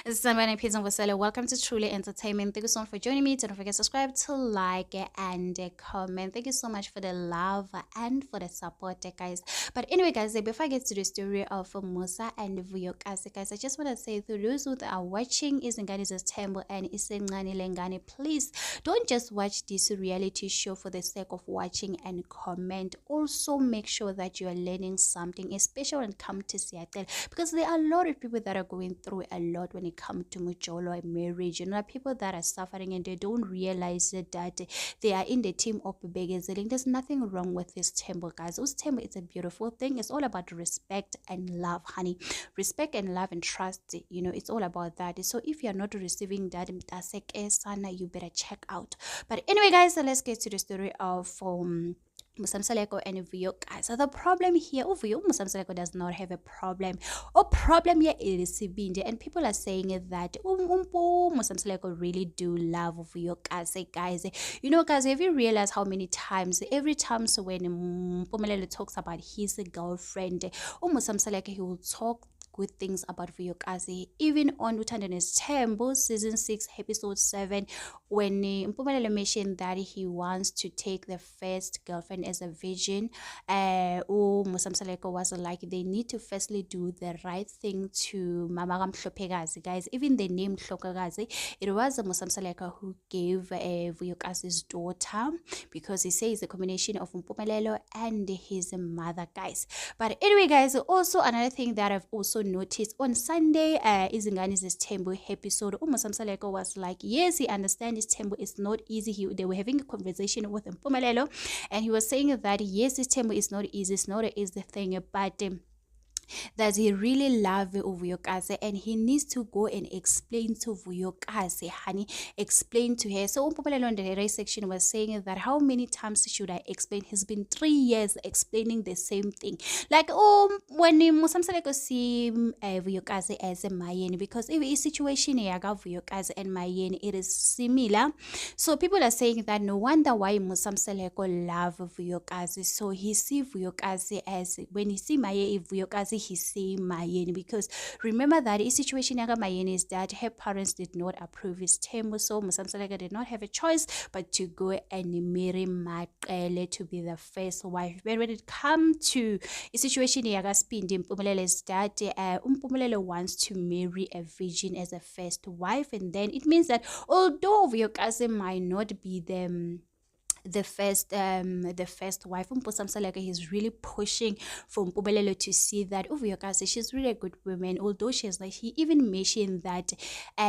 This is Sanbana Pizza Vasela. Welcome to Truly Entertainment. Thank you so much for joining me. Don't forget to subscribe, to like, and comment. Thank you so much for the love and for the support, guys. But anyway, guys, before I get to the story of Musa and Vuyokazi, guys, I just want to say to those who are watching Izingani's Temple and Isengani Lengani, please don't just watch this reality show for the sake of watching and comment. Also, make sure that you are learning something, especially when it comes to Seattle, because there are a lot of people that are going through a lot when it comes to Mujolo and marriage. You know, people that are suffering and they don't realize that they are in the team of Begezeling. There's nothing wrong with this temple, guys. This temple is a beautiful thing. It's all about respect and love, honey. Respect and love and trust. You know, it's all about that. So if you're not receiving that, you better check out. But anyway, guys, so let's get to the story of Musamsaleko and Vuyo, guys. So the problem here, Vuyo Musamsaleko does not have a problem. Or problem here is Sibinde, and people are saying that Musamsaleko really do love Vuyo, guys. You know, guys, have you realized how many times, every time so when Mpumelelo talks about his girlfriend, Musamsaleko, he will talk good things about Vuyokazi. Even on Utandane's Temple, season 6, episode 7, when Mpumelelo mentioned that he wants to take the first girlfriend as a virgin, Musamsaleko was like, they need to firstly do the right thing to Mama Mhlopekazi, guys. Even the name Hlokagazi, it was Musamsaleko who gave Vuyokazi's daughter, because he says a combination of Mpumelelo and his mother, guys. But anyway, guys, also another thing that I've also noticed on Sunday, Izingani's Temple episode, Musamsaleko was like, yes, he understands this temple is not easy. They were having a conversation with Mpumelelo, and he was saying that yes, this temple is not easy, it's not an easy thing, but that he really loves Vuyokazi, and he needs to go and explain to Vuyokazi, honey, explain to her. So Mpumelelo on the race section was saying that how many times should I explain? He's been 3 years explaining the same thing. Like, when Musamsaleko see Vuyokazi as a Mayeni, because if a situation here Vuyokazi and Mayeni, it is similar. So people are saying that no wonder why Musamsaleko love Vuyokazi. So he see Vuyokazi as, when he see Vuyokazi, he see Mayeni, because remember that his situation yaga Mayeni is that her parents did not approve his temple, so Musamsaleko did not have a choice but to go and marry Maqele to be the first wife. But when it comes to a situation yaga Spindi, Mpumelelo is that Mpumelelo wants to marry a virgin as a first wife, and then it means that although Vuyokazi might not be the first wife, Mpusamsaleko, he's really pushing for Mpumelelo to see that Vuyokazi, she's really a good woman, although she's like, he even mentioned that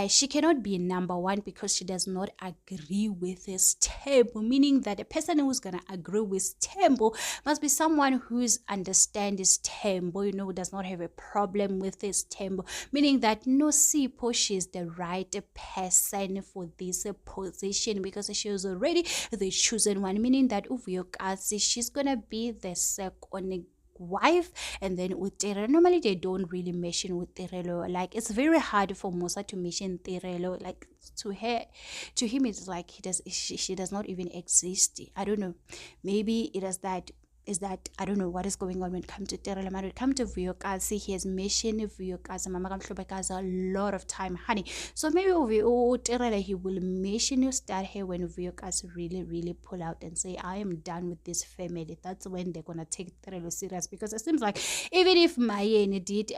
she cannot be number one because she does not agree with his temple, meaning that the person who's gonna agree with temple must be someone who's understand his temple, you know, does not have a problem with his temple, meaning that no Sipho, she's the right person for this position, because she was already the chosen one, meaning that Vuyokazi, she's gonna be the second wife, and then Uterelo. Normally they don't really mention Uterelo. Like, it's very hard for Musa to mention Terelo. Like, to him it's like she does not even exist. I don't know. Maybe it is that I don't know what is going on when it comes to Terele. When it comes to Vuyokazi, he has mentioned Vuyokazi, Mama Kamhlopekazi a lot of time, honey. So maybe Terele, he will mention you start here when Vuyokazi really pull out and say, I am done with this family. That's when they're gonna take Terele serious, because it seems like even if Mayeni did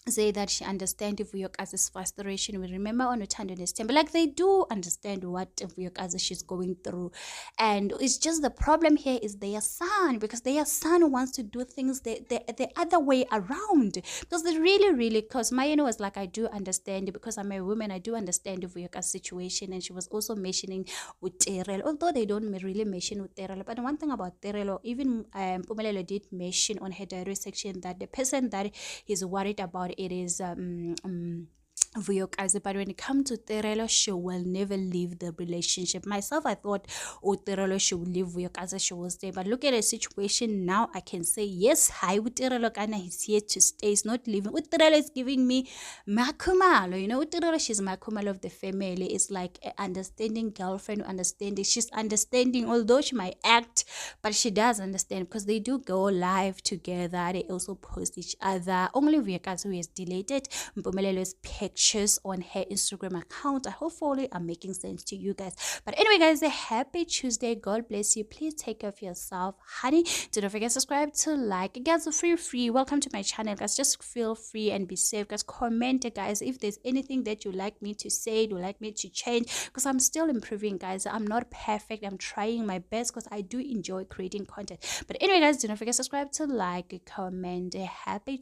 say that she understands Vuyokazi's frustration. We remember on Utandane's Temple, like, they do understand what Vuyokazi she's going through, and it's just the problem here is their son, because their son wants to do things the other way around, because they really, because Mayeni was like, I do understand, because I'm a woman, I do understand Vuyokazi's situation, and she was also mentioning Uterelo, although they don't really mention Uterelo. But one thing about Terelo, even Mpumelelo did mention on her diary section that the person that he's worried about, it is Vuyokazi, but when it comes to Terelo, she will never leave the relationship. Myself, I thought, Terelo, she will leave Vuyokazi, she will stay. But look at the situation now, I can say, yes, hi, Terelo, Kana, he's here to stay, he's not leaving. Terelo is giving me Makumalo, you know, Terelo, she's Makumalo of the family. It's like an understanding girlfriend, understanding. She's understanding, although she might act, but she does understand, because they do go live together. They also post each other. Only Vuyokazi who has deleted Mpumelelo's picture pictures on her Instagram account. I hopefully I'm making sense to you guys. But anyway, guys, a happy Tuesday. God bless you. Please take care of yourself, honey. Do not forget to subscribe, to like. Guys, free. Welcome to my channel, guys. Just feel free and be safe, guys. Comment, guys, if there's anything that you like me to say, you like me to change, because I'm still improving, guys. I'm not perfect. I'm trying my best because I do enjoy creating content. But anyway, guys, do not forget to subscribe, to like, comment. Happy